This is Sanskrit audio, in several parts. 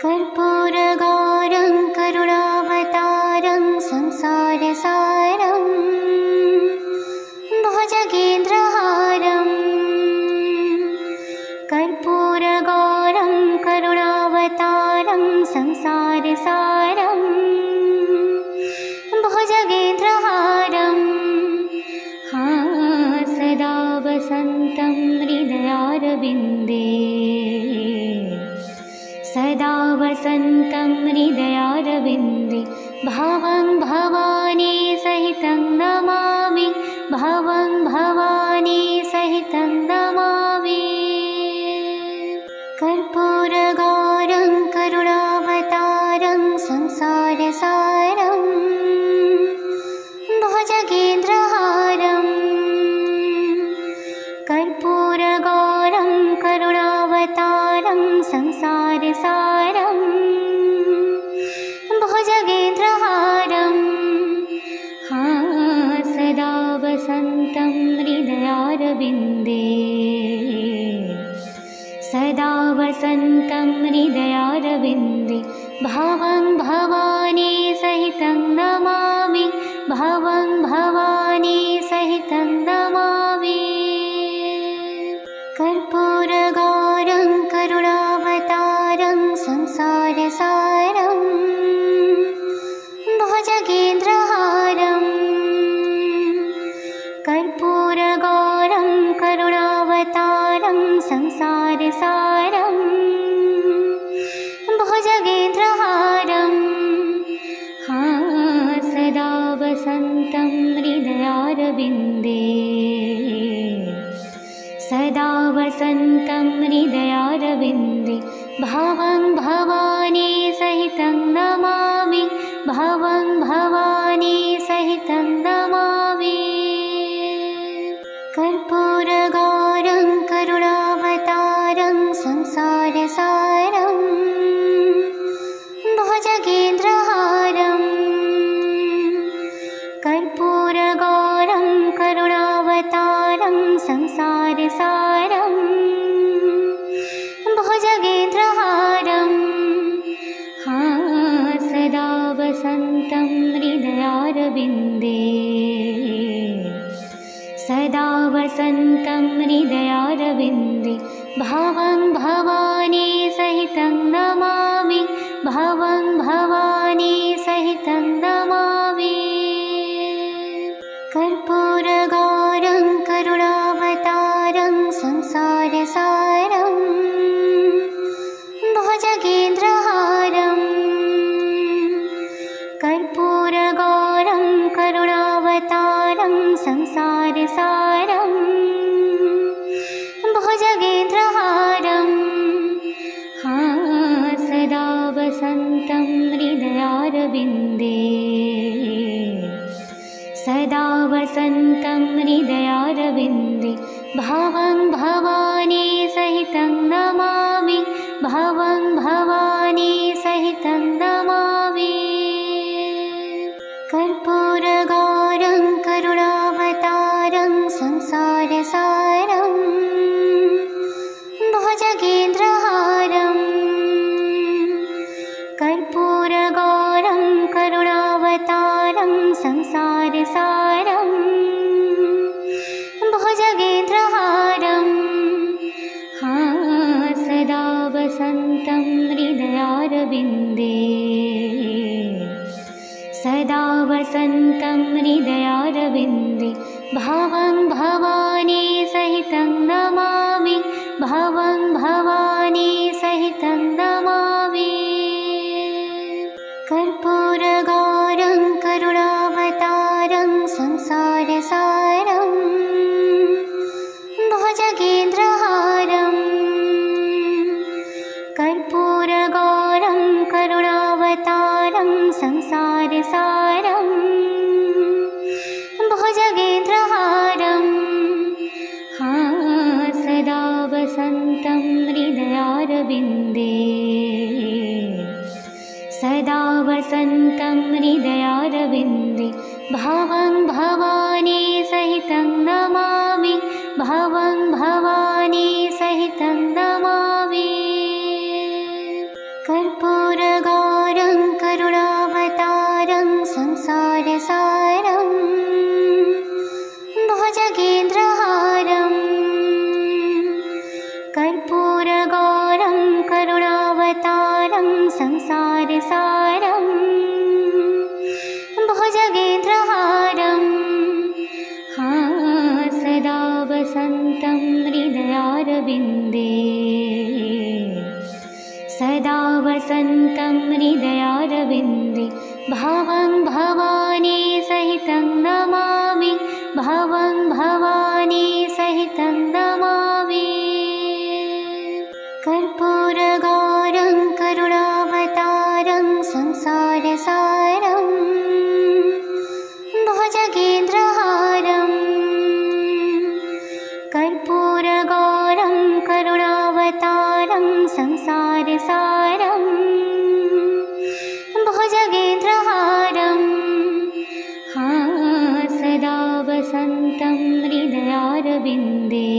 कर्पूरगौरं करुणावतारं संसारसारं भुजगेन्द्रहारम् कर्पूरगौरं करुणावतारं संसारसारं भुजगेन्द्रहारम् सदा वसन्तं हृदयारविन्दे सदा वसन्तं हृदयारविन्दे भवं भवानी सहितं नमामि भवं भवानी सहितं नमामि कर्पूरगौरं करुणावतारं संसारसारं भुजगेन्द्रहारम् कर्पूरगौरं करुणावतारं संसारसारं भुजगेन्द्रहारम् सदा वसन्तं हृदयारविन्दे सदा वसन्तं हृदयारविन्दे भवं भवानी सहितं नमामि भवं भवानी सहितं नमामि कर्पूरगौरं करुणावतारं संसारसारं भुजगेन्द्रहारम् कर्पूरगौरं करुणावतारं संसारसारं भुजगेन्द्रहारम् सदा वसन्तं हृदयारविन्दे सदा वसन्तं हृदयारविन्दे भवं भवानी सहितं नमामि भवं भवानी सहितं नमामि कर्पूरगौरं करुणावतारं संसारसारं भुजगेन्द्रहारम् कर्पूरगौरं करुणावतारं संसारसारं भुजगेन्द्रहारम् सदा वसन्तं हृदयारविन्दे सदा वसन्तं हृदयारविन्दे भवं भवानी सहितं नमामि भवं भवानी सहितं नमामि कर्पूरगौरं करुणावतारं संसारसारं भुजगेन्द्रहारम् कर्पूरगौरं करुणावतारं संसारसारं भुजगेन्द्रहारम् सदा वसन्तं हृदयारविन्दे सदा वसन्तं हृदयारविन्दे भवं भवानी सहितं नमामि भवं भवानी सहितं नमामि कर्पूरगौरं करुणावतारं संसारसारं भुजगेन्द्रहारम् कर्पूरगौरं करुणावतारं संसारसारं भुजगेन्द्रहारम् सदा वसन्तं हृदयारविन्दे सदा वसन्तं हृदयारविन्दे भवं भवानी सहितं नमामि भवं भवानी सहितं नमामि कर्पूरगौरं करुणावतारं संसारसारं भुजगेन्द्रहारम् कर्पूरगौरं करुणावतारं संसारसारं भुजगेन्द्रहारम् सदा वसन्तं हृदयारविन्दे सदा वसन्तं हृदयारविन्दे भवं भवानी सहितं नमामि भवं भवानी सहितं नमामि कर्पूरगौरं करुणावतारं संसारसारं भुजगेन्द्रहारं कर्पूरगौरं करुणावतारं संसारसारं भुजगेन्द्रहारं सदा वसन्तं हृदयारविन्दे सदा वसन्तं हृदयारविन्दे भवं भवानी सहितं नमामि भवं भवानी सहितं नमामि कर्पूरगौरं करुणावतारं संसारसारं भुजगेन्द्रहारं कर्पूरगौरं करुणावतारं संसारसारं भुजगेन्द्रहारं सदा वसन्तं हृदयारविन्दे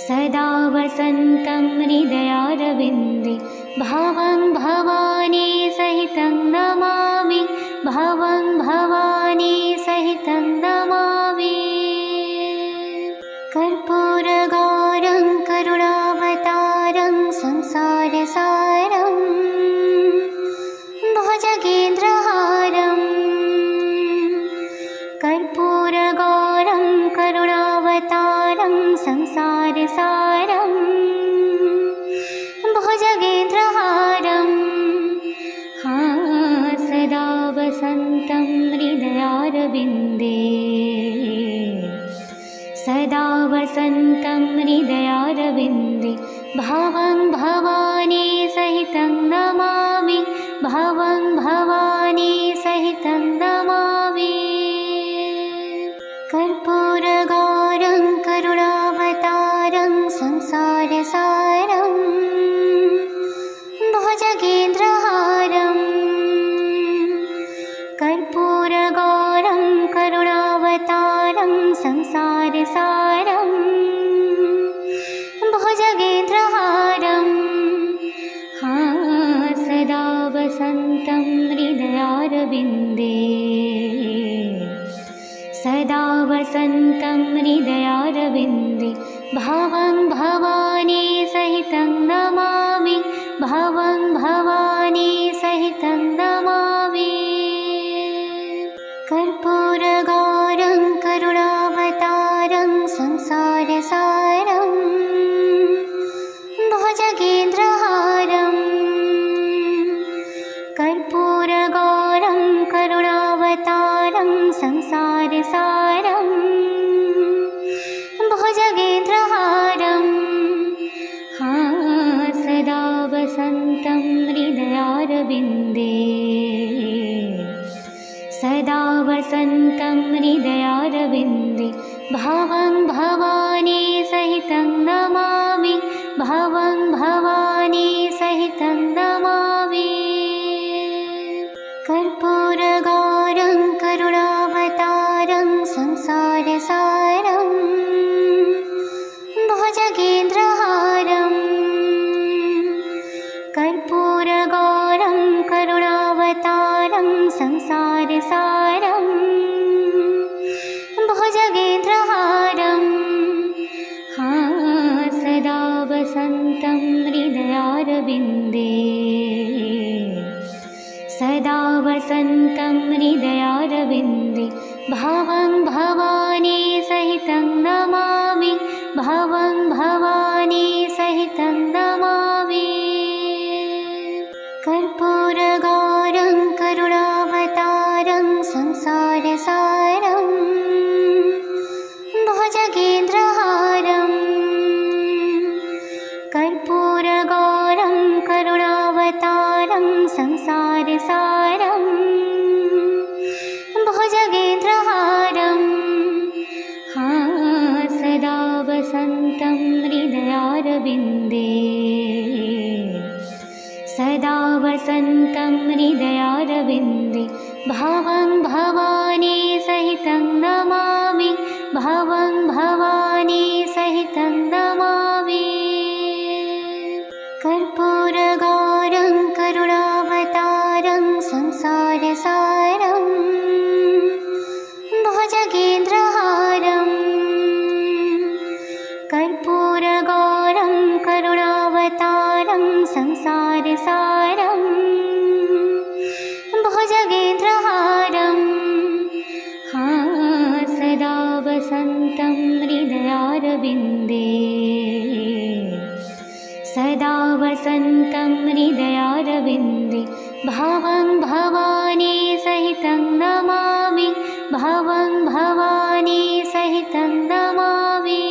सदा वसन्तं हृदयारविन्दे भवं भवानी सहितं नमामि भवं भवानी सहितं नमामि कर्पूरगौरं करुणावतारं संसारसारं भुजगेन्द्रहारं कर्पूरगौरं करुणावतारं संसारसारं भुजगेन्द्रहारं सदा वसन्तं हृदयारविन्दे सदा वसन्तं हृदयारविन्दे भवं भवानी सहितं नमामि भवं भवानी सहितं नमामि कर्पूरगौरं करुणावतारं संसारसारं भुजगेन्द्रहारं कर्पूरगौरं करुणावतारं संसारसारं भुजगेन्द्रहारं सदा वसन्तं हृदयारविन्दे सदा वसन्तं हृदयारविन्दे भवं भवानी सहितं नमामि भवं भवानी सहितं नमामि कर्पूरगौरं करुणावतारं संसारसारं भुजगेन्द्रहारं कर्पूरगौरं करुणावतारं संसारसारं भुजगेन्द्रहारं सदा वसन्तं हृदयारविन्दे सदा वसन्तं हृदयारविन्दे भवं भवानी सहितं नमामि भवं भवानी सहितं नमामि कर्पूरगौरं करुणावतारं संसारसारं भुजगेन्द्रहारं कर्पूरगौरं करुणावतारं संसारसारं भुजगेन्द्रहारं सदा वसन्तं हृदयारविन्दे सदा वसन्तं हृदयारविन्दे भवं भवानी सहितं नमामि भवं भवानी सहितं नमामि कर्पूरगौरं करुणावतारं संसारसारं भुजगेन्द्रहारं कर्पूरगौरं करुणावतारं संसारसारं भुजगेन्द्रहारं सदा वसन्तं हृदयारविन्दे सदा वसन्तं हृदयारविन्दे भवं भवानी सहितं नमामि भवं भवानी सहितं नमामि कर्पूर कर्पूरगौरं करुणावतारं संसारसारं भुजगेन्द्रहारं कर्पूरगौरं करुणावतारं संसारसारं भुजगेन्द्रहारं सदा वसन्तं हृदयारविन्दे सदा वसन्तं हृदयारविन्दे भवं भवानी सहितं नमामि भवं भवानी सहितं नमामि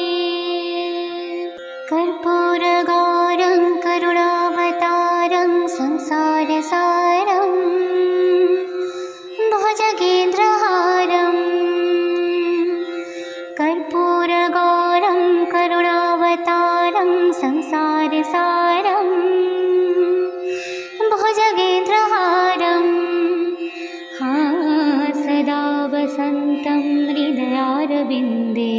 कर्पूरगौरं करुणावतारं संसारसारं भुजगेन्द्रहारं कर्पूरगौरं करुणावतारं संसारसारं भुजगेन्द्रहारं सदा वसन्तं हृदयारविन्दे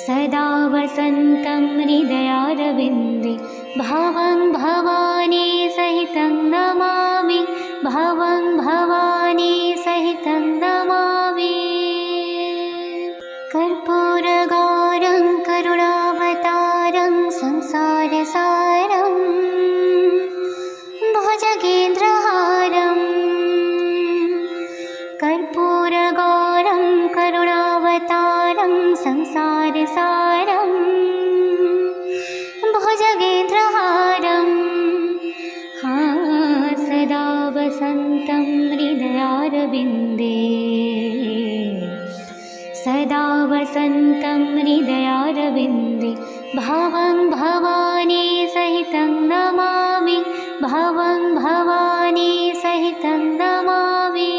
सदा वसन्तं हृदयारविन्दे भवं भवानी सहितं नमामि भवं भवानी सहितं नमामि कर्पूरगौरं करुणावतारं संसारसारं भुजगेन्द्रहारं कर्पूरगौरं करुणावतारं संसारसारं भुजगेन्द्रहारं सदा वसन्तं हृदयारविन्दे सदा वसन्तं हृदयारविन्दे भवं भवानी सहितं नमामि भवं भवानी सहितं नमामि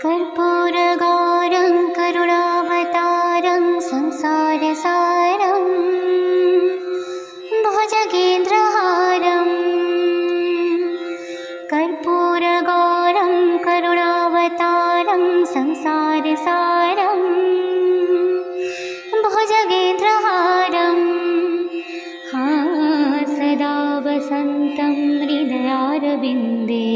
कर्पूरगौरं करुणावतारं संसारसारं भुजगेन्द्रहारं कर्पूरगौरं करुणावतारं संसारसारं भुजगेन्द्रहारं सदा वसन्तं हृदयारविन्दे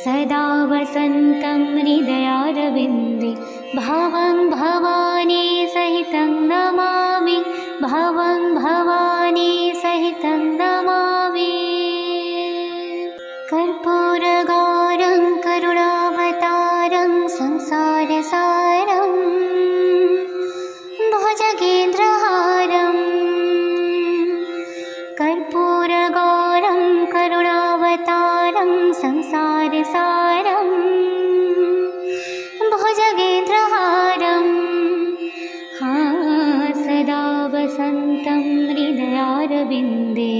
सदा वसन्तं हृदयारविन्दे भवं भवानी सहितं नमामि भवं भवानी सहितं नमामि कर्पूरगौरं करुणावतारं संसारसारं भुजगेन्द्रहारं कर्पूरगौरं करुणावतारं संसारसारं भुजगेन्द्रहारं सदा वसन्तं हृदयारविन्दे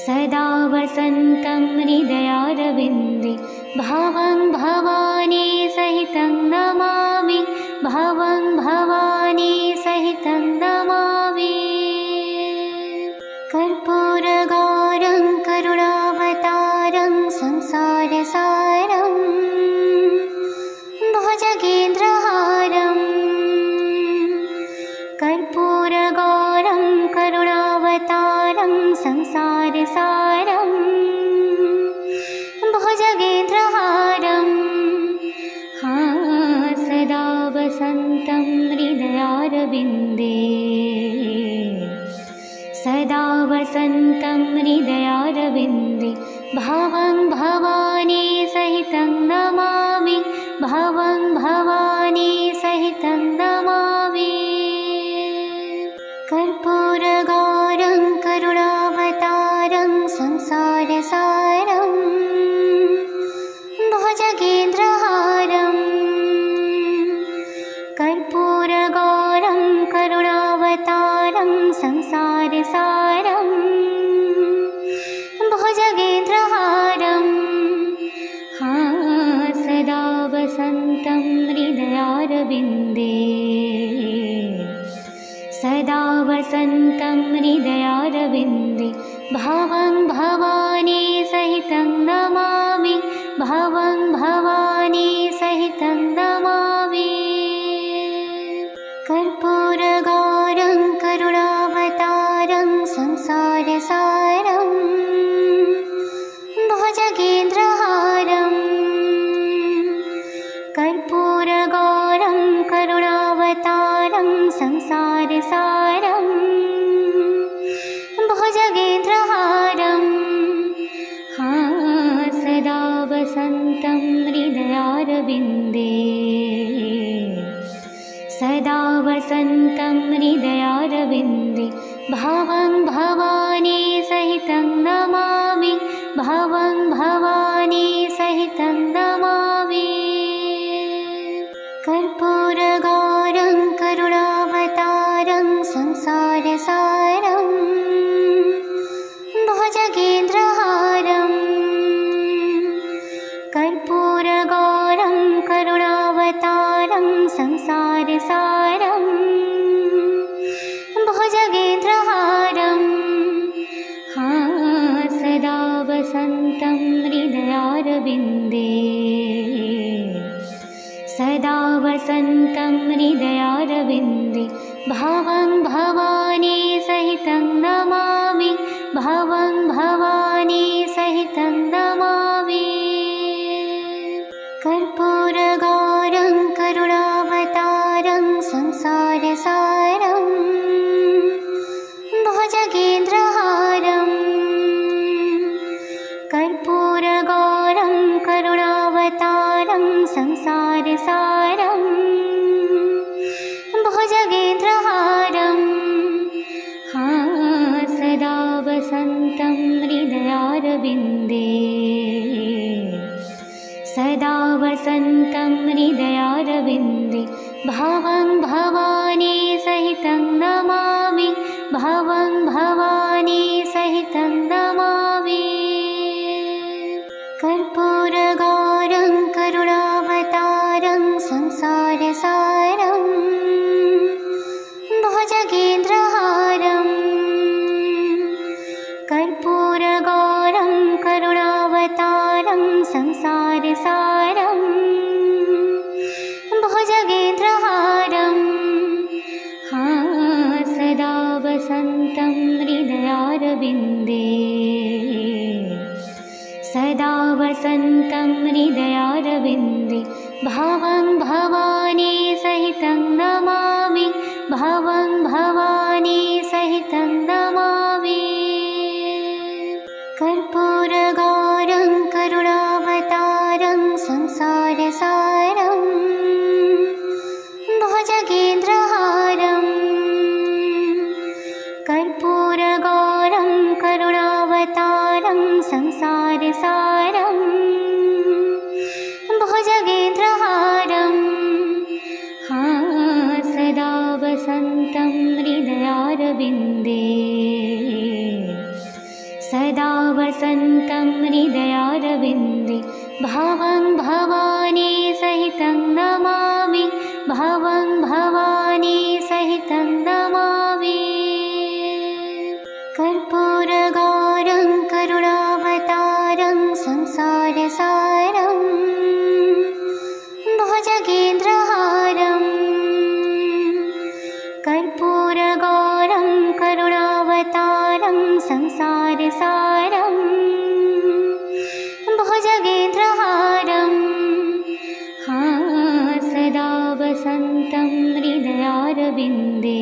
सदा वसन्तं हृदयारविन्दे भवं भवानी सहितं नमामि भवं भवानी सहितं नमामि कर्पूरगौरं करुणावतारं संसारसारं भुजगेन्द्रहारं कर्पूरगौरं करुणावतारं संसारसारं भुजगेन्द्रहारं सदा वसन्तं हृदयारविन्दे सदा वसन्तं हृदयारविन्दे भवं भवानी सहितं नमामि भवं भवानी सहितं नमामि कर्पूरगौरं करुणावतारं संसारसारं भुजगेन्द्रहारं कर्पूरगौरं करुणावतारं संसारसारं भुजगेन्द्रहारं सदा वसन्तं हृदयारविन्दे सदा वसन्तं हृदयारविन्दे भवं भवानी सहितं नमामि भवं भवानी सहितं नमामि कर्पूरगौरं संसारसारं भुजगेन्द्रहारं सदा वसन्तं हृदयारविन्दे सदा वसन्तं हृदयारविन्दे भवं भवानी सहितं नमामि भवं भवानी सहितं नमामि कर्पूरगौरं करुणावतारं संसारसारं भुजगेन्द्रहारं कर्पूरगौरं करुणावतारं संसारसारं भुजगेन्द्रहारं सदा वसन्तं हृदयारविन्दे सदा वसन्तं हृदयारविन्दे भवं भवानी सहितं नमामि भवं भवानी सहितं नमामि कर्पूरगौरं करुणावतारं संसारसारं भुजगेन्द्रहारं कर्पूरगौरं करुणावतारं संसारसारं भुजगेन्द्रहारं सदा वसन्तं हृदयारविन्दे सदा वसन्तं हृदयारविन्दे भवं भवानी सहितं नमामि भवं भवानी सहितं नमामि कर्पूरगौरं करुणावतारं संसारसारं भुजगेन्द्रहारं कर्पूरगौरं करुणावतारं संसारसारं भुजगेन्द्रहारं सदा वसन्तं हृदयारविन्दे सदा वसन्तं हृदयारविन्दे भवं भवानी सहितं नमामि भवं भवानी सहितं नमामि कर्पूरगौरं करुणावतारं संसारसारं भुजगेन्द्रहारं कर्पूरगौरं करुणावतारं संसारसारं भुजगेन्द्रहारं सदा वसन्तं हृदयारविन्दे सदा वसन्तं हृदयारविन्दे भवं भवानी सहितं नमामि भवं भवानी सहितं नमामि कर्पूरगौरं करुणावतारं संसारसारं भुजगेन्द्रहारं कर्पूरगौरं करुणावतारं संसारसारं भुजगेन्द्रहारं सदा वसन्तं हृदयारविन्दे सदा वसन्तं हृदयारविन्दे भवं भवानी सहितं नमामि भवं भवानी सहितं नमामि कर्पूरगौरं करुणावतारं संसारसारं भुजगेन्द्रहारं कर्पूरगौरं करुणावतारं संसारसारं भुजगेन्द्रहारं सदा वसन्तं हृदयारविन्दे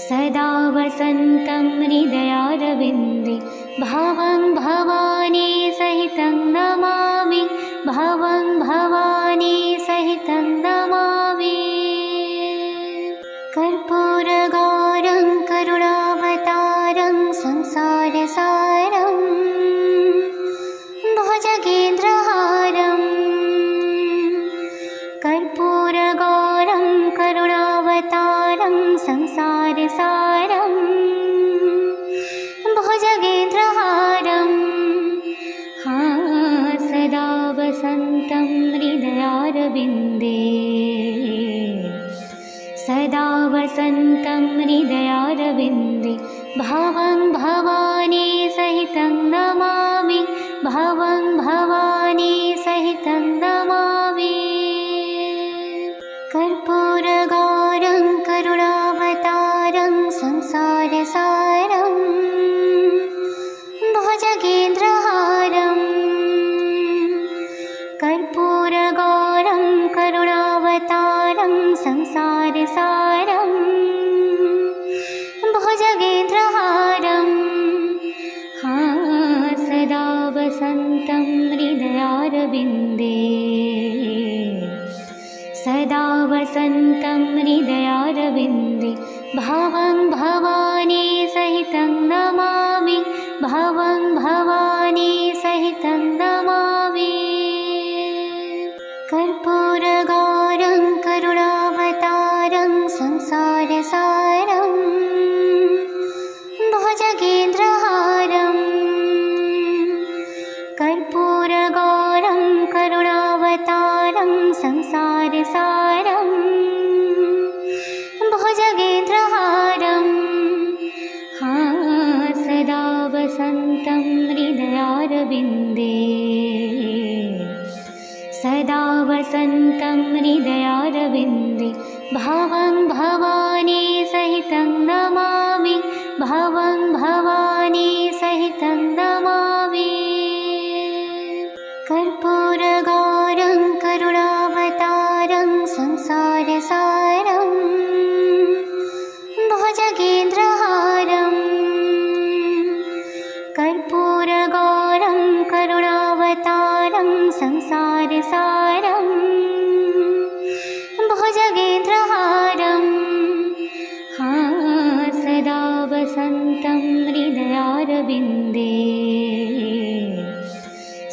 सदा वसन्तं हृदयारविन्दे भवं भवानी सहितं नमामि भवं भवानी सहितं नमामि कर्पूरगौरं करुणावतारं संसारसारं भुजगेन्द्रहारं कर्पूरगौरं करुणावतारं संसारसारं भुजगेन्द्रहारं सदा वसन्तं हृदयारविन्दे सदा वसन्तं हृदयारविन्दे भवं भवानी सहितं नमामि भवं भवानी सहितं नमामि कर्पूरगौरं करुणावतारं संसारसारं भुजगेन्द्रहारं कर्पूरगौरं करुणावतारं संसारसारं संसारसारं भुजगेन्द्रहारं सदा वसन्तं हृदयारविन्दे सदा वसन्तं हृदयारविन्दे भवं भवानी सहितं नमामि भवं भवानी सहितं नमामि कर्पूरगौरं करुणावतारं संसारसारं भुजगेन्द्रहारं कर्पूरगौरं करुणावतारं संसारसारं भुजगेन्द्रहारं सदा वसन्तं हृदयारविन्दे सदा वसन्तं हृदयारविन्दे भवं भवानी सहितं नमामि भवं भवानी सहितं नमामि कर्पूरगौरं करुणावतारं संसारसारं भुजगेन्द्रहारं कर्पूरगौरं करुणावतारं संसारसारं भुजगेन्द्रहारं सदा वसन्तं हृदयारविन्दे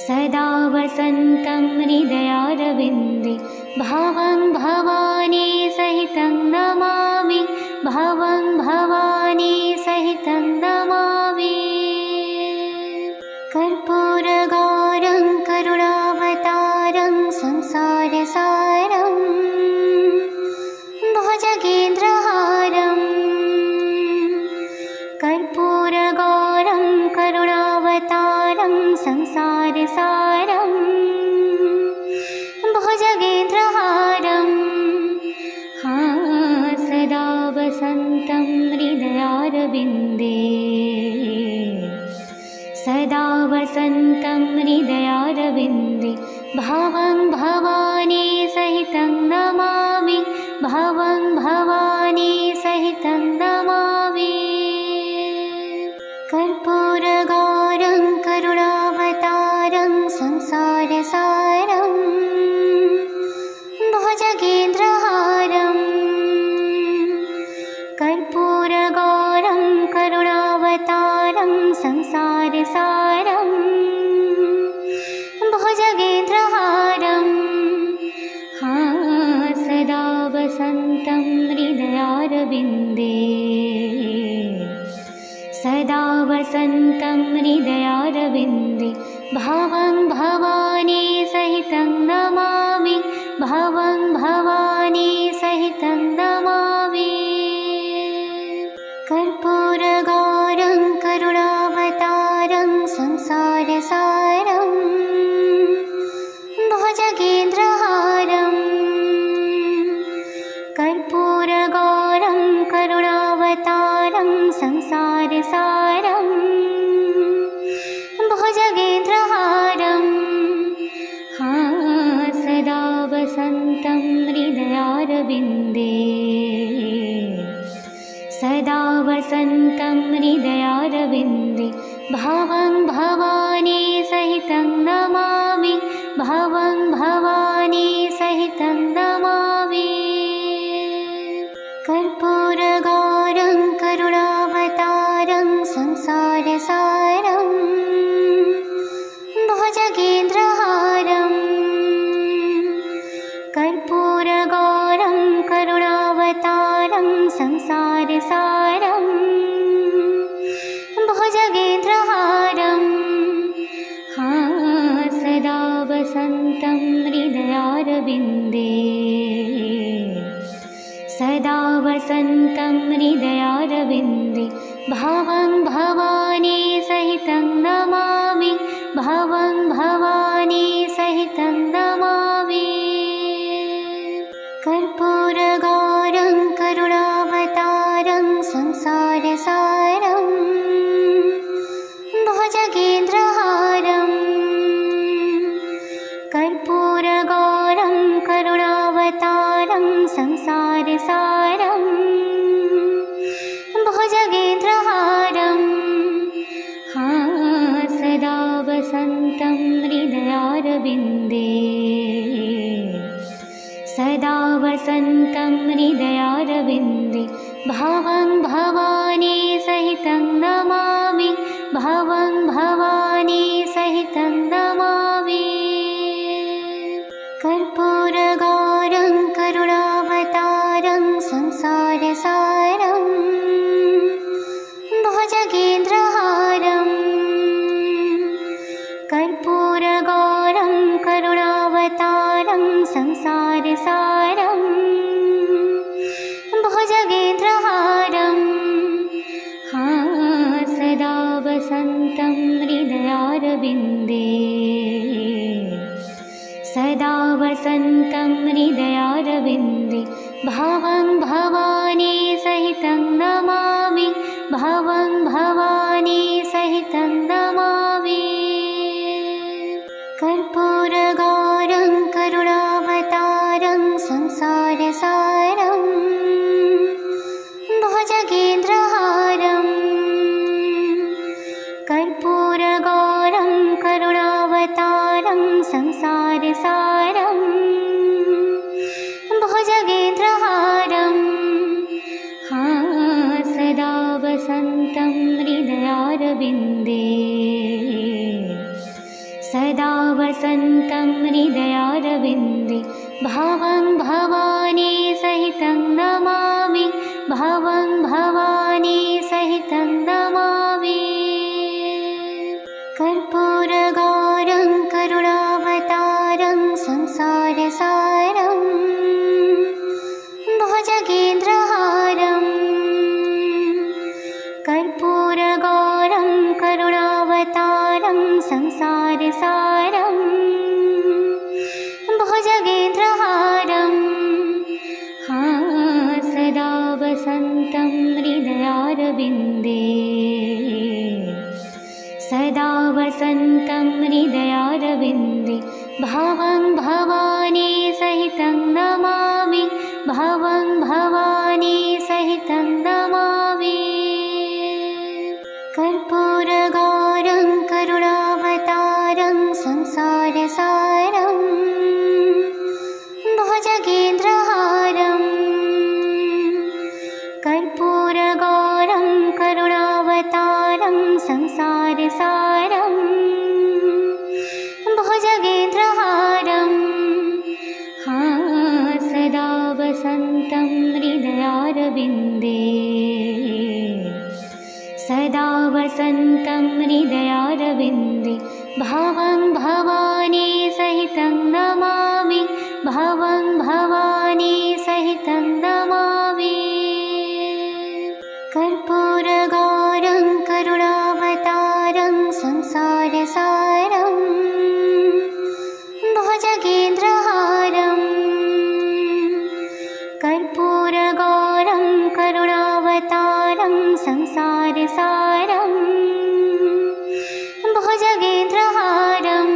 सदा वसन्तं हृदयारविन्दे भवं भवानी सहितं नमामि भवं भवानी सहितं नमामि कर्पूरगौरं करुणावतारं संसारसारं भुजगेन्द्रहारं कर्पूरगौरं करुणावतारं संसारसारं भुजगेन्द्रहारं सदा वसन्तं हृदयारविन्दे सदा वसन्तं हृदयारविन्दे भवं भवानी सहितं नमामि भवं भवानी सहितं नमामि कर्पूरगौरं करुणावतारं संसारसारं भुजगेन्द्रहारं कर्पूरगौरं करुणावतारं संसारसारं भुजगेन्द्रहारं सदा वसन्तं हृदयारविन्दे सदा वसन्तं हृदयारविन्दे भवं भवानी सहितं नमामि भवं भवानी सहितं नमामि कर्पूरगौरं करुणावतारं संसारसारं भुजगेन्द्रहारं कर्पूरगौरं करुणावतारं संसारसारं भुजगेन्द्रहारं सदा वसन्तं हृदयारविन्दे सदा वसन्तं हृदयारविन्दे भवं भवानी सहितं नमामि भवं भवानी सहितं नमामि कर्पूरगौरं करुणावतारं संसारसारं भुजगेन्द्रहारं कर्पूरगौरं करुणावतारं संसारसारं भुजगेन्द्रहारं सदा वसन्तं हृदयारविन्दे सदा वसन्तं हृदयारविन्दे भवं भवानी सहितं नमामि भवं भवानी सहितं नमामि कर्पूरगौरं करुणावतारं संसारसारं भुजगेन्द्रहारं कर्पूरगौरं करुणावतारं संसारसारं वसन्तं हृदयारविन्दे भवं भवानी सहितं नमामि भवं भवानी सहितं नमामि कर्पूरगौरं करुणावतारं संसारसारं भुजगेन्द्रहारं कर्पूरगौरं करुणावतारं संसारसारं भुजगेन्द्रहारं सदा वसन्तं हृदयारविन्दे सदा वसन्तं हृदयारविन्दे भवं भवानी सहितं नमामि भवं भवानी सहितं नमामि कर्पूरगौरं करुणावतारं संसारसारं भुजगेन्द्रहारं कर्पूरगौरं करुणावतारं संसारसारं भुजगेन्द्रहारं सदा वसन्तं हृदयारविन्दे सदा वसन्तं हृदयारविन्दे भवं भवानी सहितं नमामि भवं भवानी सहितं नमामि कर्पूरगौरं करुणावतारं संसारसारं भुजगेन्द्रहारं कर्पूरगौरं करुणावतारं संसारसारं भुजगेन्द्रहारं सदा वसन्तं हृदयारविन्दे सदा वसन्तं हृदयारविन्दे भवं भवानी सहितं नमामि भवं भवानी सहितं नमामि कर्पूरगौरं करुणावतारं संसारसारं भुजगेन्द्रहारं कर्पूरगौरं करुणावतारं संसारसारं भुजगेन्द्रहारं सदा वसन्तं हृदयारविन्दे सदा वसन्तं हृदयारविन्दे भवं भवानी सहितं नमामि भवं भवानी सहितं नमामि कर्पूरगौरं करुणावतारं संसारसारं भुजगेन्द्रहारं कर्पूरगौरं करुणावतारं संसारसारं भुजगेन्द्रहारं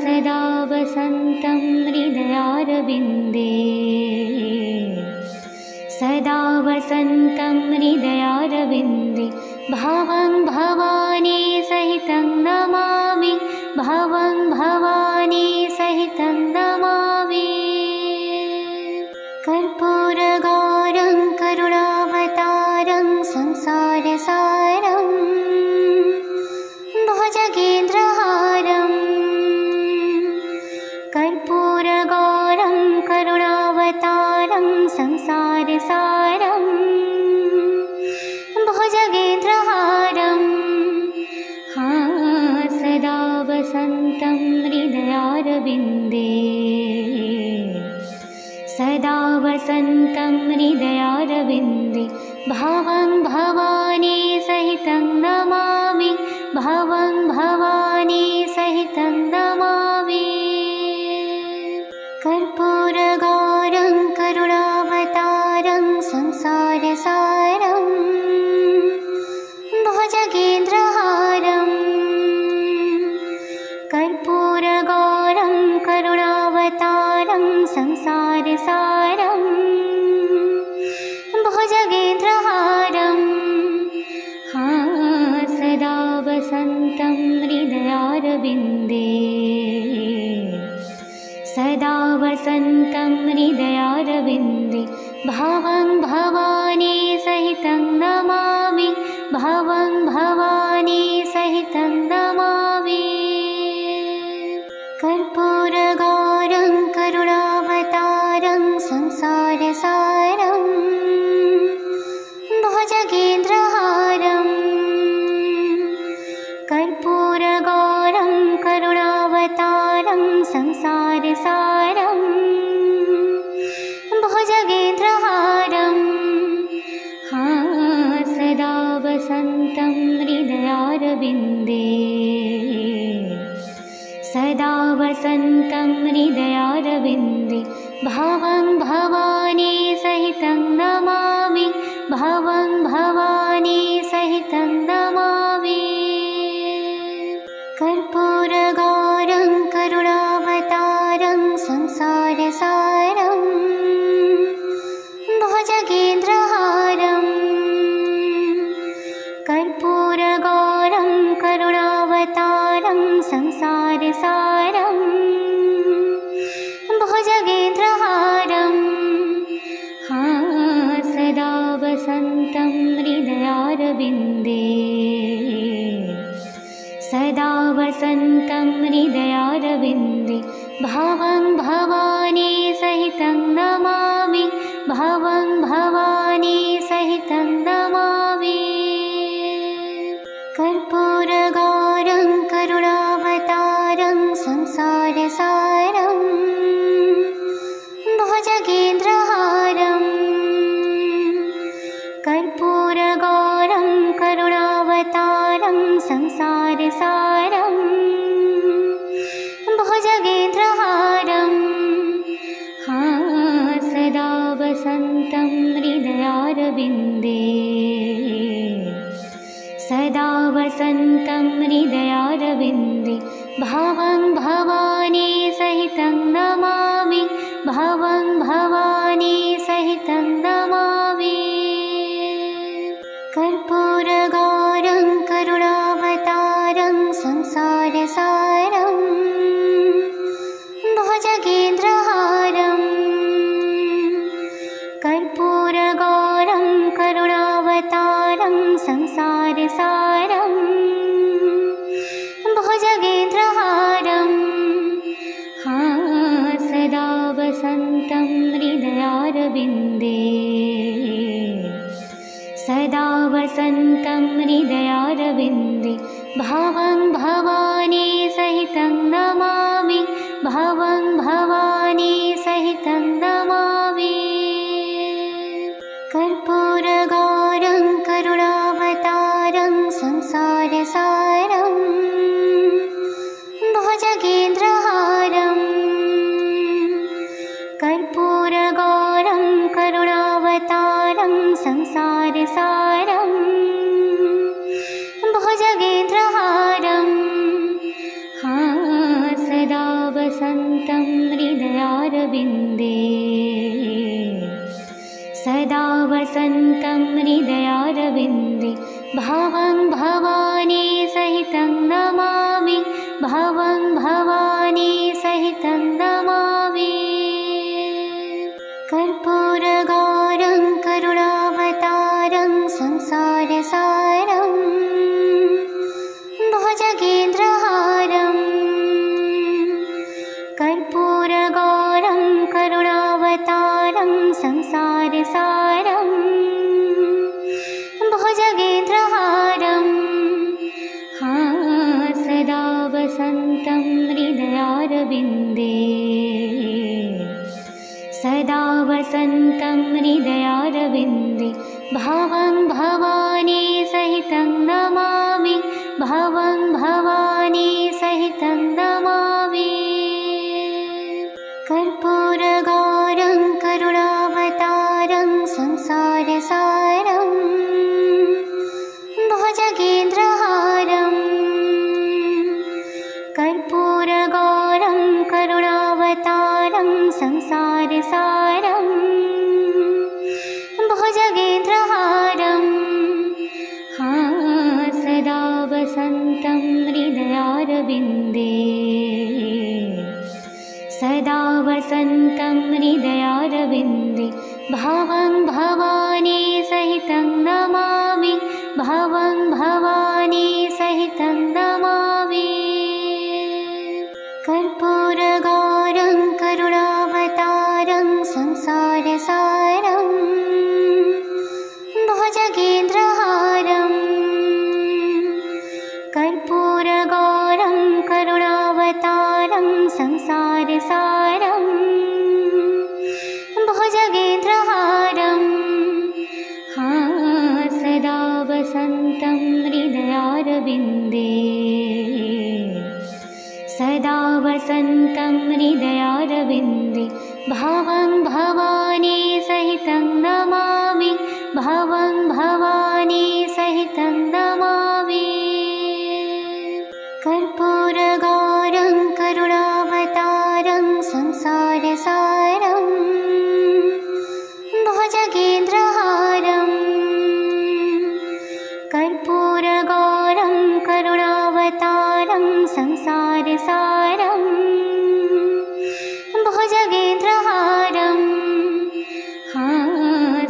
सदा वसन्तं हृदयारविन्दे सदा वसन्तं हृदयारविन्दे भवं भवानी सहितं नमामि भवं भवानी सहितं नमामि कर्पूरगौरं करुणावतारं संसारसारं भुजगेन्द्रहारं कर्पूरगौरं करुणावतारं संसारसारं भुजगेन्द्रहारं सदा वसन्तं हृदयारविन्दे सदा वसन्तं हृदयारविन्दे भवं भवानी सहितं नमामि भवं भवानी सहितं नमामि कर्पूरगौरं करुणावतारं संसारसारं भुजगेन्द्रहारं कर्पूरगौरं करुणावतारं संसारसारं भुजगेन्द्रहारं सदा वसन्तं हृदयारविन्दे हृदयारविन्दे भवं भवानी सहितं नमामि भवं भवानी सहितं नमामि कर्पूरगौरं करुणावतारं संसारसारं भुजगेन्द्रहारं कर्पूरगौरं करुणावतारं संसारसारं भुजगेन्द्रहारं सदा वसन्तं हृदयारविन्दे सदा वसन्तं हृदयारविन्दे भवं भवानी सहितं नमामि भवं भवानी सहितं नमामि कर्पूरगौरं करुणावतारं संसारसारं भुजगेन्द्रहारं कर्पूरगौरं करुणावतारं संसारसारं भुजगेन्द्रहारं सदा वसन्तं हृदयारविन्दे सदा वसन्तं हृदयारविन्दे भवं भवानी सहितं नमामि भवं भवानी सहितं नमामि कर्पूरगौरं करुणावतारं संसारसारं भुजगेन्द्रहारं कर्पूरगौरं करुणावतारं संसारसारं भुजगेन्द्रहारं सदा वसन्तं हृदयारविन्दे सदा वसन्तं हृदयारविन्दे भवं भवानी सहितं नमामि भवं भवानी सहितं नमामि कर्पूरगौरं करुणावतारं संसारसारं भुजगेन्द्रहारं कर्पूरगौरं करुणावतारं संसारसारं भुजगेन्द्रहारं सदा वसन्तं हृदयारविन्दे सदा वसन्तं हृदयारविन्दे भवं भवानी सहितं नमामि भवं भवानी सहितं नमामि कर्पूरगौरं करुणावतारं संसारसारं भुजगेन्द्रहारं कर्पूरगौरं करुणावतारं संसारसारं भुजगेन्द्रहारं सदा वसन्तं हृदयारविन्दे सदा वसन्तं हृदयारविन्दे भवं भवानी सहितं नमामि भवं भवानी सहितं नमामि कर्पूरगौरं करुणावतारं संसारसारं भुजगेन्द्रहारं कर्पूरगौरं करुणावतारं संसारसारं भुजगेन्द्रहारं सदा वसन्तं हृदयारविन्दे सदा वसन्तं हृदयारविन्दे भवं भवानी सहितं नमामि भवं भवानी सहितं नमामि कर्पूरगौरं करुणावतारं संसारसारं भुजगेन्द्रहारं कर्पूरगौरं करुणावतारं संसारसारं भुजगेन्द्रहारं सदा वसन्तं हृदयारविन्दे सदा वसन्तं हृदयारविन्दे भवं भवानी सहितं नमामि भवं भवानी सहितं नमामि कर्पूरगौरं करुणावतारं संसारसारं भुजगेन्द्रहारं कर्पूरगौरं करुणावतारं संसारसारं भुजगेन्द्रहारं सदा वसन्तं हृदयारविन्दे सदा वसन्तं हृदयारविन्दे भवं भवानी सहितं नमामि भवं भवानी सहितं नमामि कर्पूरगौरं करुणावतारं संसारसारं भुजगेन्द्रहारं कर्पूरगौरं करुणावतारं संसारसारं भुजगेन्द्रहारं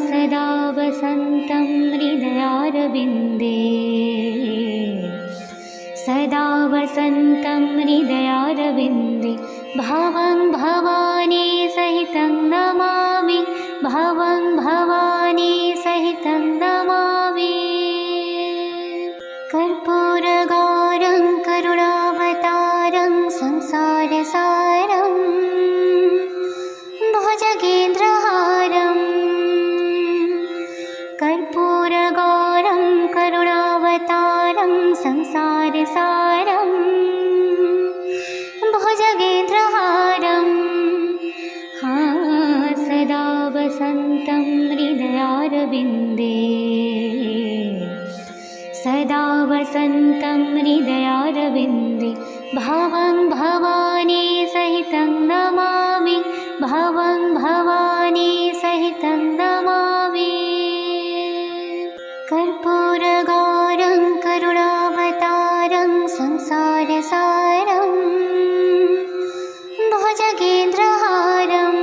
सदा वसन्तं हृदयारविन्दे सदा वसन्तं हृदयारविन्दे भवं भवानी सहितं नमामि भवं भवानी सहितं नमामि कर्पूरगौरं करुणावतारं संसारसारं भुजगेन्द्रहारं कर्पूरगौरं करुणावतारं संसारसारं भुजगेन्द्रहारं सदा वसन्तं हृदयारविन्दे सदा वसन्तं हृदयारविन्दे भवं भवानी सहितं नमामि भवं भवानी सहितं नमामि कर्पूरगौरं करुणावतारं संसारसारं भुजगेन्द्रहारं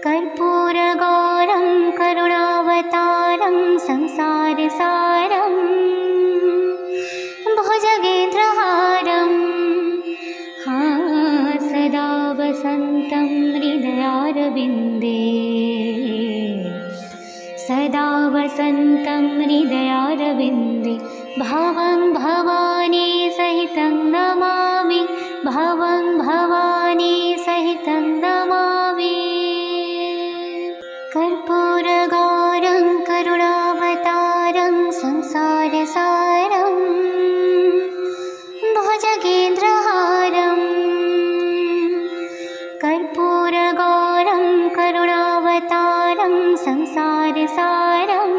कर्पूरगौरं करुणावतारं संसारसारं भुजगेन्द्रहारं सदा वसन्तं हृदयारविन्दे सदा वसन्तं हृदयारविन्दे भवं भवानी सहितं नमामि भवं भवानी सहितं नमामि कर्पूरगौरं करुणावतारं संसारसारं भुजगेन्द्रहारं कर्पूरगौरं करुणावतारं संसारसारं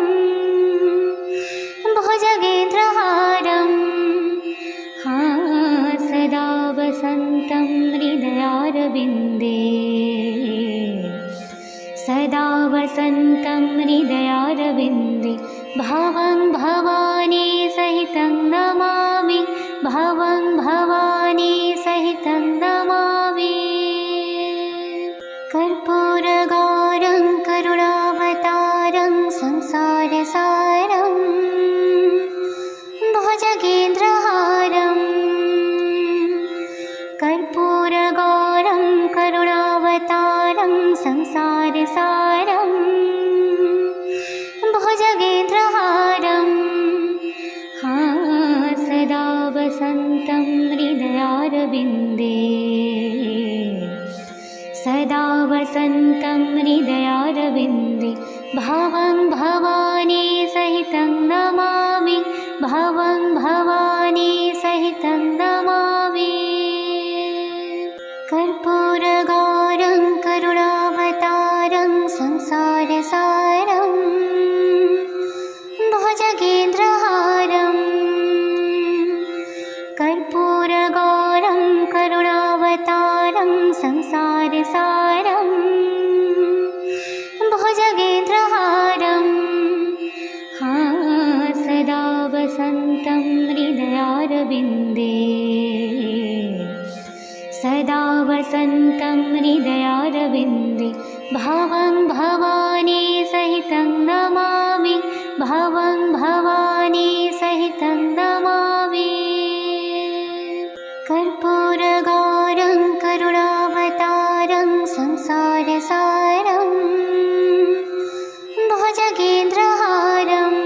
भुजगेन्द्रहारं सदा वसन्तं हृदयारविन्दे सदा वसन्तं हृदयारविन्दे भवं भवानी सहितं नमामि भवं भवानी सहितं नमामि कर्पूरगौरं करुणावतारं संसारसारं भुजगेन्द्रहारं कर्पूरगौरं करुणावतारं संसारसारं भुजगेन्द्रहारं सदा वसन्तं हृदयारविन्दे सदा वसन्तं हृदयारविन्दे भवं भवानी सहितं नमामि भवं भवानी सहितं नमामि कर्पूरगौरं करुणावतारं संसारसारं भुजगेन्द्रहारं कर्पूरगौरं करुणावतारं संसारसारं भुजगेन्द्रहारं सदा वसन्तं हृदयारविन्दे सदा वसन्तं हृदयारविन्दे भवं भवानी सहितं नमामि भवं भवानी सहितं नमामि कर्पूरगौरं करुणावतारं संसारसारं भुजगेन्द्रहारं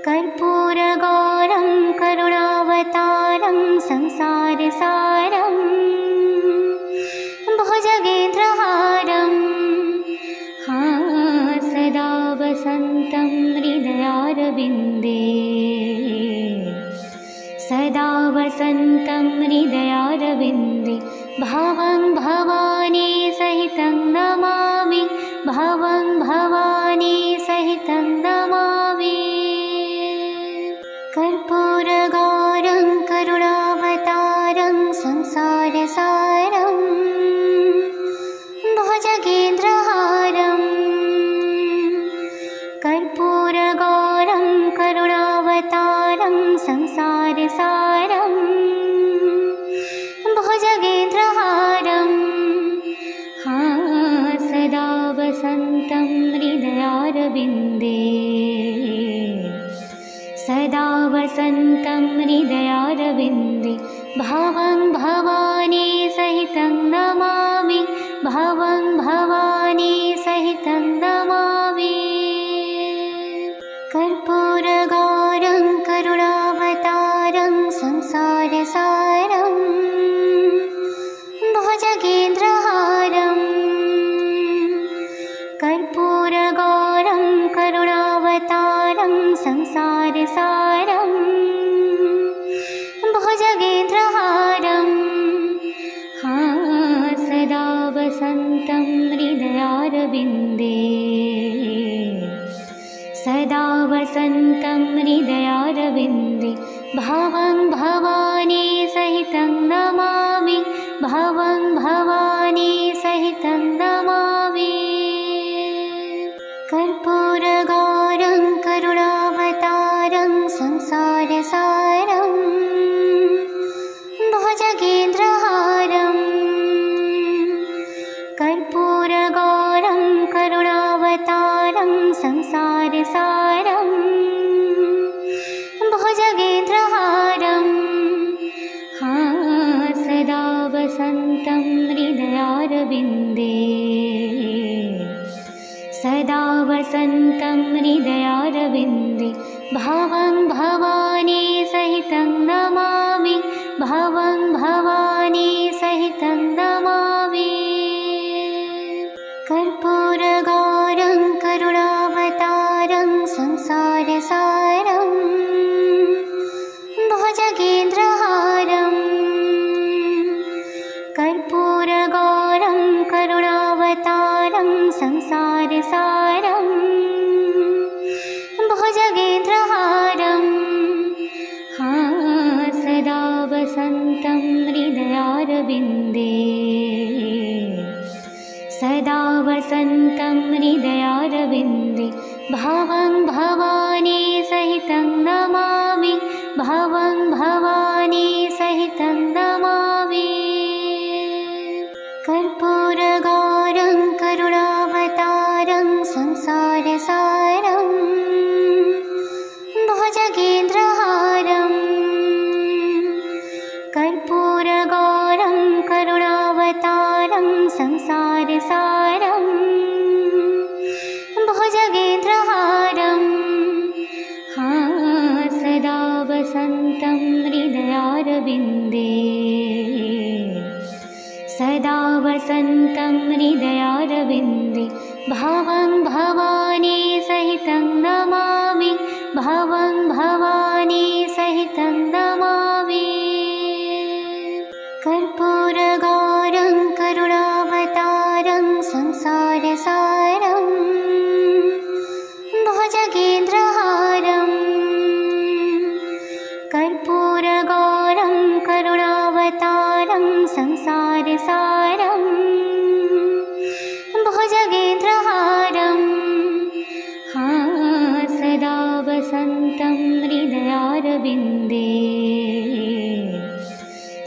कर्पूरगौरं करुणावतारं संसारसारं भुजगेन्द्रहारं सदा वसन्तं हृदयारविन्दे सदा वसन्तं हृदयारविन्दे भवं भवानी सहितं नमामि भवं भवानी सहितं नमामि कर्पूरगौरं करुणावतारं संसारसारं भुजगेन्द्रहारं कर्पूरगौरं करुणावतारं संसारसारं भुजगेन्द्रहारं सदा वसन्तं हृदयारविन्दे सदा वसन्तं हृदयारविन्दे भवं भवानी सहितं नमामि भवं भवानी सहितं नमामि कर्पूरगौरं करुणावतारं संसारसारं भुजगेन्द्रहारं कर्पूरगौरं करुणावतारं संसारसारं भुजगेन्द्रहारं सदा वसन्तं हृदयारविन्दे सदा वसन्तं हृदयारविन्दे भवं भवानी सहितं नमामि भवं भवानी सहितं नमामि कर्पूरगौरं करुणावतारं संसारसारं भुजगेन्द्रहारं कर्पूरगौरं करुणावतारं संसारसारं भुजगेन्द्रहारं सदा वसन्तं हृदयारविन्दे सदा वसन्तं हृदयारविन्दे भवं भवानी सहितं नमामि भवं भवानी सहितं नमामि कर्पूरगौरं करुणावतारं संसारसारं भुजगेन्द्रहारं कर्पूरगौरं करुणावतारं संसारसारं भुजगेन्द्रहारं सदा वसन्तं हृदयारविन्दे सदा वसन्तं हृदयारविन्दे भवं भवानी सहितं नमामि भवं भवानी सहितं नमामि कर्पूरगौरं करुणावतारं संसारसारं भुजगेन्द्रहारं कर्पूरगौरं करुणावतारं संसारसारं भुजगेन्द्रहारं सदा वसन्तं हृदयारविन्दे सदा वसन्तं हृदयारविन्दे भवं भवानी सहितं नमामि भवं भवानी सहितं नमामि कर्पूरगौरं करुणावतारं संसारसारं भुजगेन्द्रहारं कर्पूरगौरं करुणावतारं संसारसारं भुजगेन्द्रहारं सदा वसन्तं हृदयारविन्दे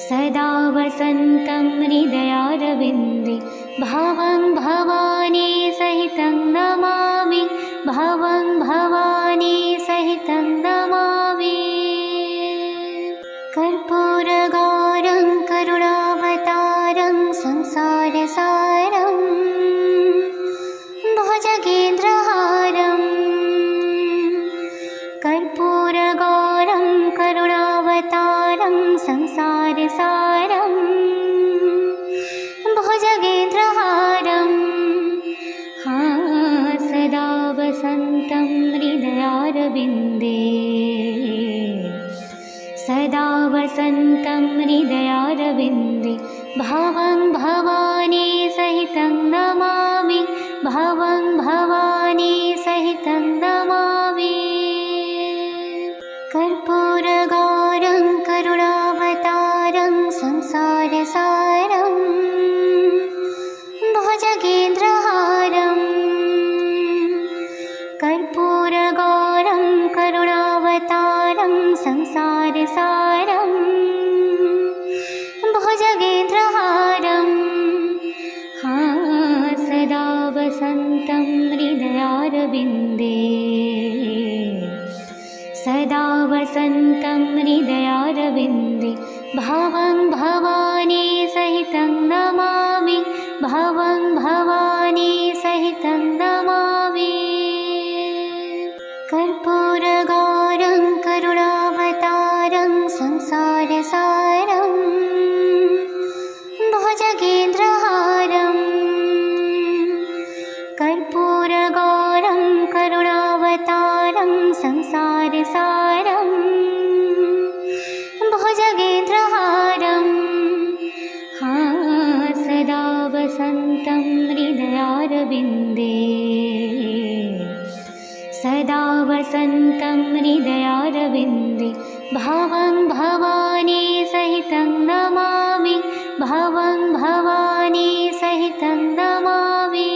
सदा वसन्तं हृदयारविन्दे भवं भवानी सहितं नमामि भवं भवानी सहितं नमामि कर्पूरगौरं करुणावतारं संसारसारं भुजगेन्द्रहारं कर्पूरगौरं करुणावतारं संसारसारं भुजगेन्द्रहारं सदा वसन्तं हृदयारविन्दे सदा वसन्तं हृदयारविन्दे भवं भवानी सहितं नमामि भवं भवानी सहितं नमामि कर्पूरगौरं करुणावतारं संसारसारं भुजगेन्द्रहारं कर्पूरगौरं करुणावतारं संसारसारं भुजगेन्द्रहारं सदा वसन्तं हृदयारविन्दे सदा वसन्तं हृदयारविन्दे भवं भवानी सहितं नमामि भवं भवानी सहितं नमामि कर्पूरगौरं करुणावतारं संसारसारं भुजगेन्द्रहारं कर्पूरगौरं करुणावतारं संसारसारं भुजगेन्द्रहारं सदा वसन्तं हृदयारविन्दे सदा वसन्तं हृदयारविन्दे भवं भवानी सहितं नमामि भवं भवानी सहितं नमामि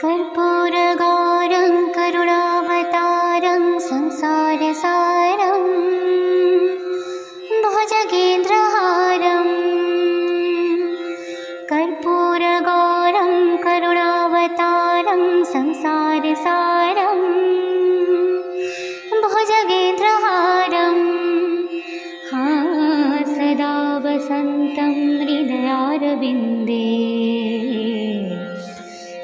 कर्पूरगौरं करुणावतारं संसारसारं भुजगेन्द्रहारं कर्पूरगौरं करुणावतारं संसारसारं भुजगेन्द्रहारं सदा वसन्तं हृदयारविन्दे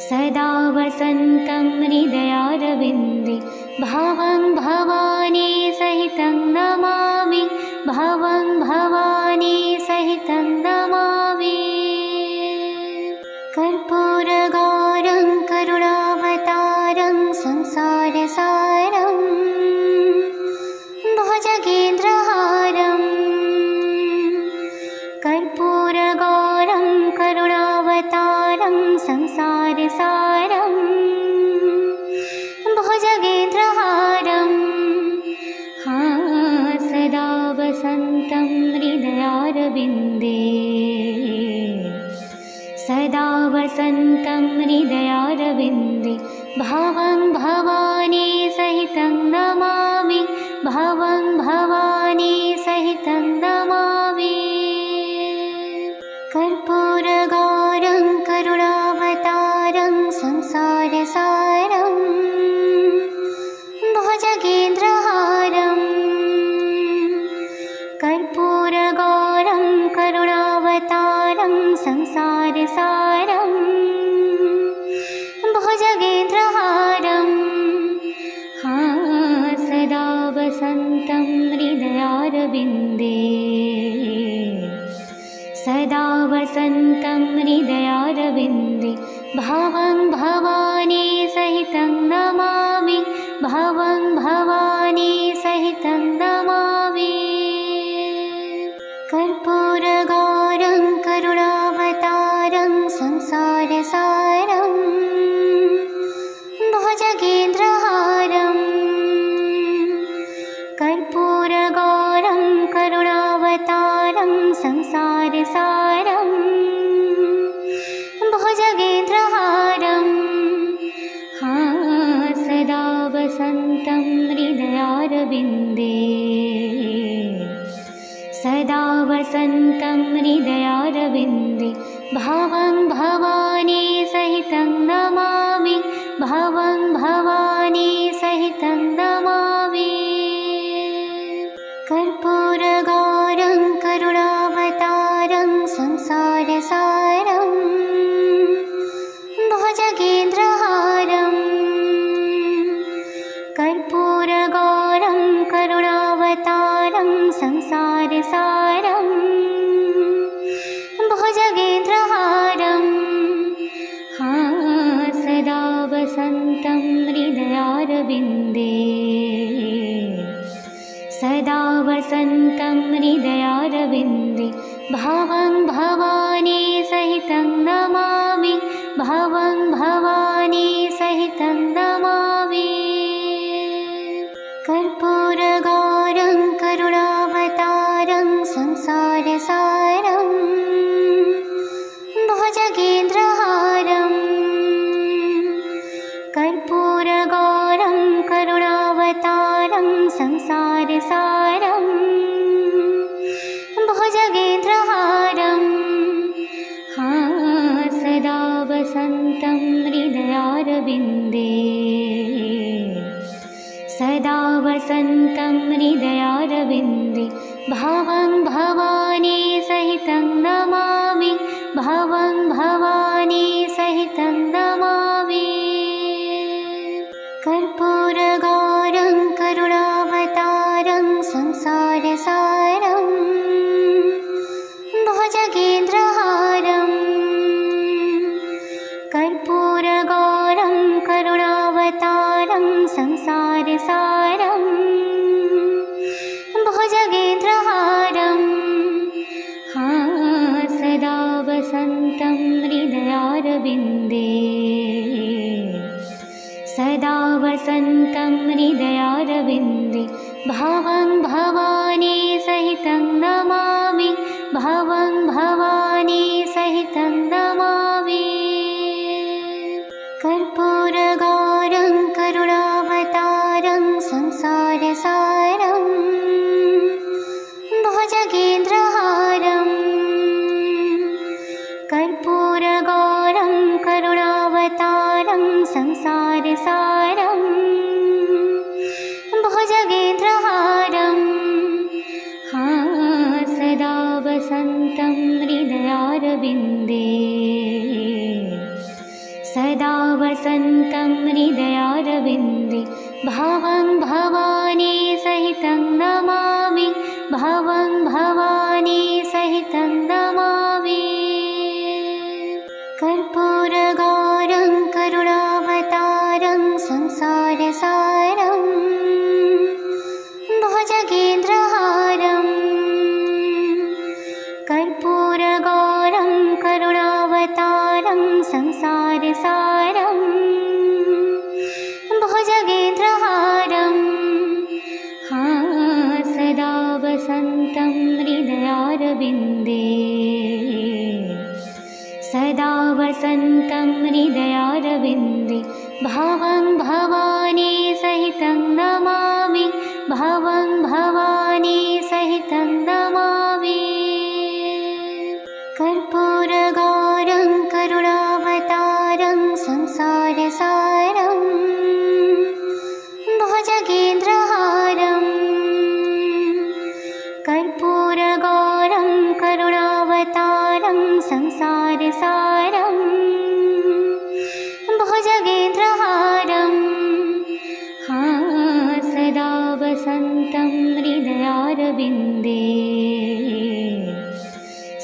सदा वसन्तं हृदयारविन्दे भवं भवानी सहितं नमामि भवं भवानी सहितं नमामि कर्पूरगौरं करुणावतारं संसारसारं भुजगेन्द्रहारं कर्पूरगौरं करुणावतारं संसारसारं भुजगेन्द्रहारं सदा वसन्तं हृदयारविन्दे सदा वसन्तं हृदयारविन्दे भवं भवानी सहितं नमामि भवं भवानी सहितं नमामि कर्पूरगौरं करुणावतारं संसारसारं भुजगेन्द्रहारं कर्पूरगौरं करुणावतारं संसारसारं भुजगेन्द्रहारं सदा वसन्तं हृदयारविन्दे सदा वसन्तं हृदयारविन्दे भवं भवानी सहितं नमामि भवं भवानी सहितं नमामि कर्पूरगौरं करुणावतारं संसारसारं भुजगेन्द्रहारं कर्पूरगौरं करुणावतारं संसारसारं भुजगेन्द्रहारं सदा वसन्तं हृदयारविन्दे सदा वसन्तं हृदयारविन्दे भवं भवानी सहितं नमामि भवं भवानी सहितं नमामि कर्पूरगौरं करुणावतारं संसारसारं भुजगेन्द्रहारं कर्पूरगौरं करुणावतारं संसारसारं भुजगेन्द्रहारं सदा वसन्तं हृदयारविन्दे सदा वसन्तं हृदयारविन्दे भवं भवानी सहितं नमामि भवं भवानी सहितं नमामि कर्पूरगौरं करुणावतारं संसारसारं भुजगेन्द्रहारं कर्पूरगौरं करुणावतारं संसारसारं भुजगेन्द्रहारं सदा वसन्तं हृदयारविन्दे सदा वसन्तं हृदयारविन्दे भवं भवानी सहितं नमामि भवं भवानी सहितं नमामि कर्पूरगौरं करुणावतारं संसारसारं भुजगेन्द्रहारं कर्पूरगौरं करुणावतारं संसारसारं भुजगेन्द्रहारं सदा वसन्तं हृदयारविन्दे सदा वसन्तं हृदयारविन्दे भवं भवानी सहितं नमामि भवं भवानी सहितं नमामि कर्पूरगौरं करुणावतारं संसारसारं भुजगेन्द्रहारं कर्पूरगौरं करुणावतारं संसारसारं भुजगेन्द्रहारं सदा वसन्तं हृदयारविन्दे सदा वसन्तं हृदयारविन्दे भवं भवानी सहितं नमामि भवं भवानी सहितं नमामि कर्पूरगौरं करुणावतारं संसारसारं भुजगेन्द्रहारं कर्पूरगौरं करुणावतारं संसारसारं भुजगेन्द्रहारं सदा वसन्तं हृदयारविन्दे सदा वसन्तं हृदयारविन्दे भवं भवानी सहितं नमामि भवं भवानी सहितं नमामि कर्पूरगौरं करुणावतारं संसारसारं भुजगेन्द्रहारं कर्पूरगौरं करुणावतारं संसारसारं भुजगेन्द्रहारं सदा वसन्तं हृदयारविन्दे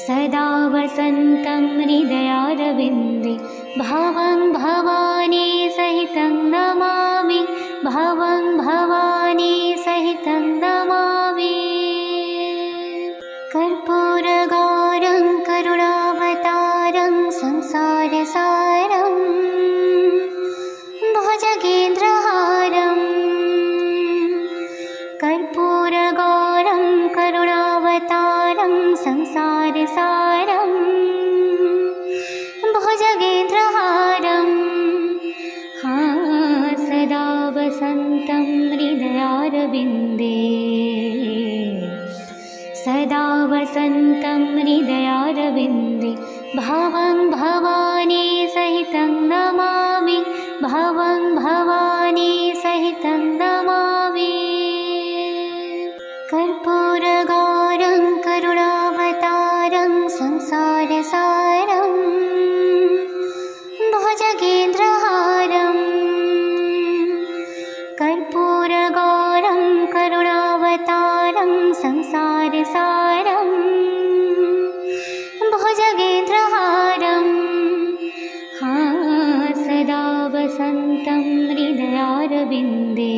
सदा वसन्तं हृदयारविन्दे भवं भवानी सहितं नमामि भवं भवानी सहितं नमामि कर्पूरगौरं करुणावतारं संसारसारं भुजगेन्द्रहारं कर्पूरगौरं करुणावतारं संसारसारं भुजगेन्द्रहारं सदा वसन्तं हृदयारविन्दे सदा वसन्तं हृदयारविन्दे भवं भवं भवानी सहितं नमामि। कर्पूरगौरं करुणावतारं संसारसारं भुजगेन्द्रहारं। कर्पूरगौरं करुणावतारं संसारसारं भुजगेन्द्रहारं। सदा वसन्तं हृदयारविन्दे,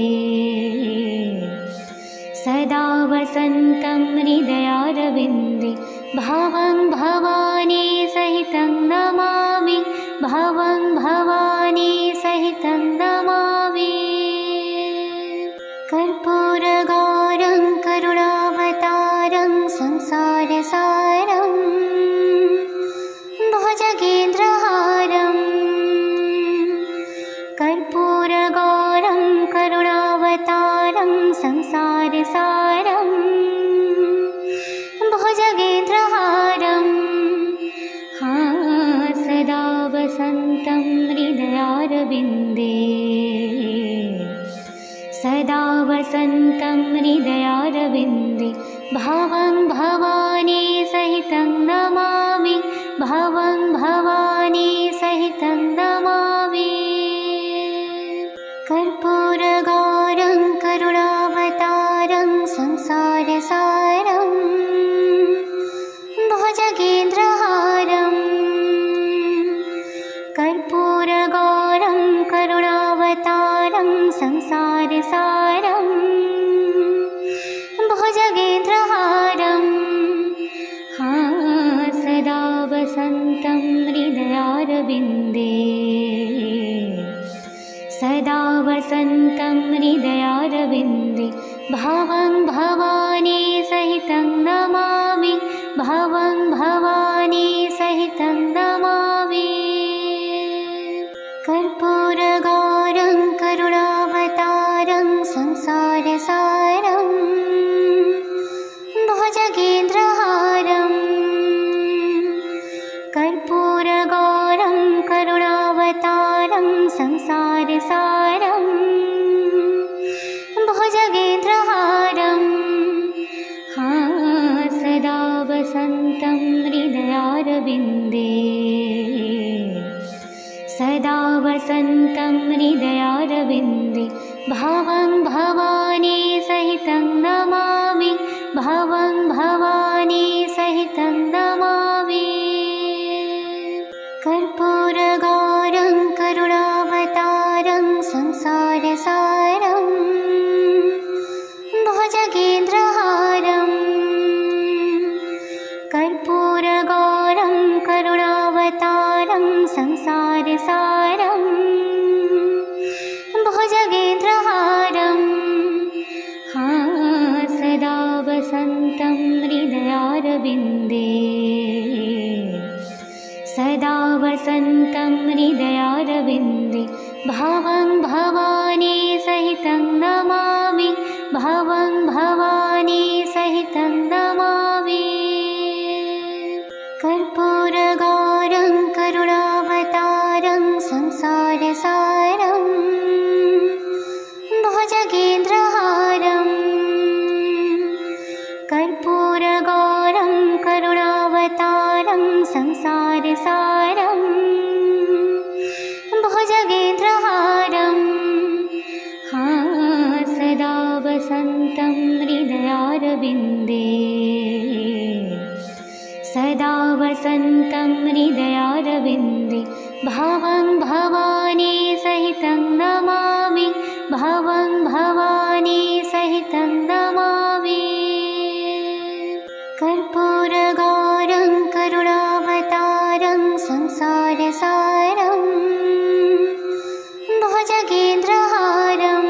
सदा वसन्तं हृदयारविन्दे। भवं भवानी सहितं नमामि, भवं भवानी सहितं नमामि। कर्पूरगौरं करुणावतारं संसारसारं भुजगेन्द्रहारं। कर्पूरगौरं करुणावतारं संसारसारं भुजगेन्द्रहारं। सदा वसन्तं हृदयारविन्दे, सदा वसन्तं हृदयारविन्दे। भवं भवानी सहितं नमामि, भवं भवानी सहितं नमामि। कर्पूरगौरं करुणावतारं संसारसारं भुजगेन्द्रहारं। कर्पूरगौरं करुणावतारं संसारसारं भुजगेन्द्रहारं। सदा वसन्तं हृदयारविन्दे, सदा वसन्तं हृदयारविन्दे। भवं भवानी सहितं नमामि, भवं भवानी सहितं नमामि। कर्पूरगौरं करुणावतारं संसारसारं भुजगेन्द्रहारं। कर्पूरगौरं करुणावतारं संसारसारं भुजगेन्द्रहारं। सदा वसन्तं हृदयारविन्दे, सदा वसन्तं हृदयारविन्दे। भवं भवानी सहितं नमामि, भवं भवानी सहितं नमामि। कर्पूरगौरं करुणावतारं संसारसारं भुजगेन्द्रहारं। कर्पूरगौरं करुणावतारं संसारसारं भुजगेन्द्रहारं। सदा वसन्तं हृदयारविन्दे, सदा वसन्तं हृदयारविन्दे। भवं भवानी सहितं नमामि, भवं भवानी सहितं नमामि। कर्पूरगौरं करुणावतारं संसारसारं भुजगेन्द्रहारं। कर्पूरगौरं करुणावतारं संसारसारं भुजगेन्द्रहारं। सदा वसन्तं हृदयारविन्दे, सदा वसन्तं हृदयारविन्दे। भवं भवानी सहितं नमामि, भवं भवानी सहितं नमामि। कर्पूरगौरं करुणावतारं संसारसारं भुजगेन्द्रहारं।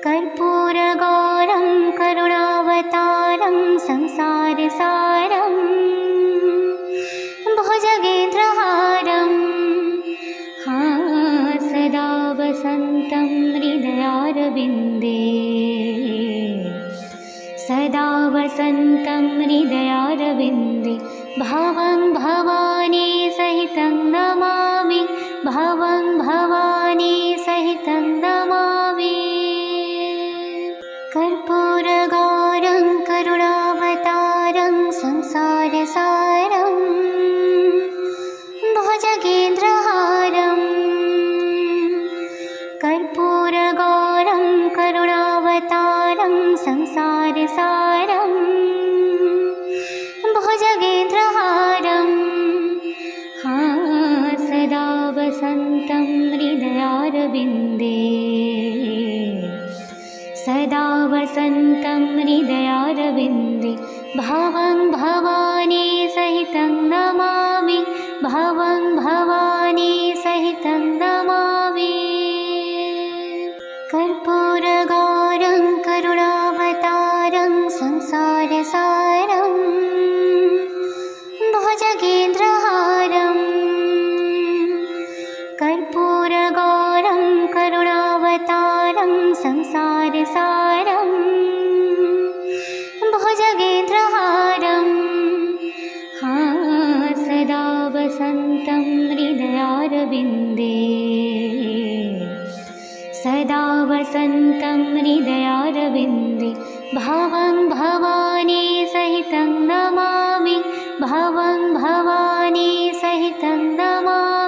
कर्पूरगौरं करुणावतारं संसारसारं भुजगेन्द्रहारं। सदा वसन्तं हृदयारविन्दे, सदा वसन्तं हृदयारविन्दे। भवं भवानी सहितं नमामि, भवं भवानी सहितं नमामि। कर्पूरगौरं करुणावतारं संसारसारं भुजगेन्द्रहारं। कर्पूरगौरं करुणावतारं संसारसारं भुजगेन्द्रहारं। सदा वसन्तं हृदयारविन्दे, सदा वसन्तं हृदयारविन्दे। भवं भवानी सहितं नमामि, भवं भवानी सहितं नमामि। कर्पूरगौरं करुणावतारं संसारसारं भुजगेन्द्रहारं। कर्पूरगौरं करुणावतारं संसारसारं भुजगेन्द्रहारं। सदा वसन्तं हृदयारविन्दे, सदा वसन्तं हृदयारविन्दे। भवं भवानी सहितं नमामि, भवं भवानी सहितं नमामि।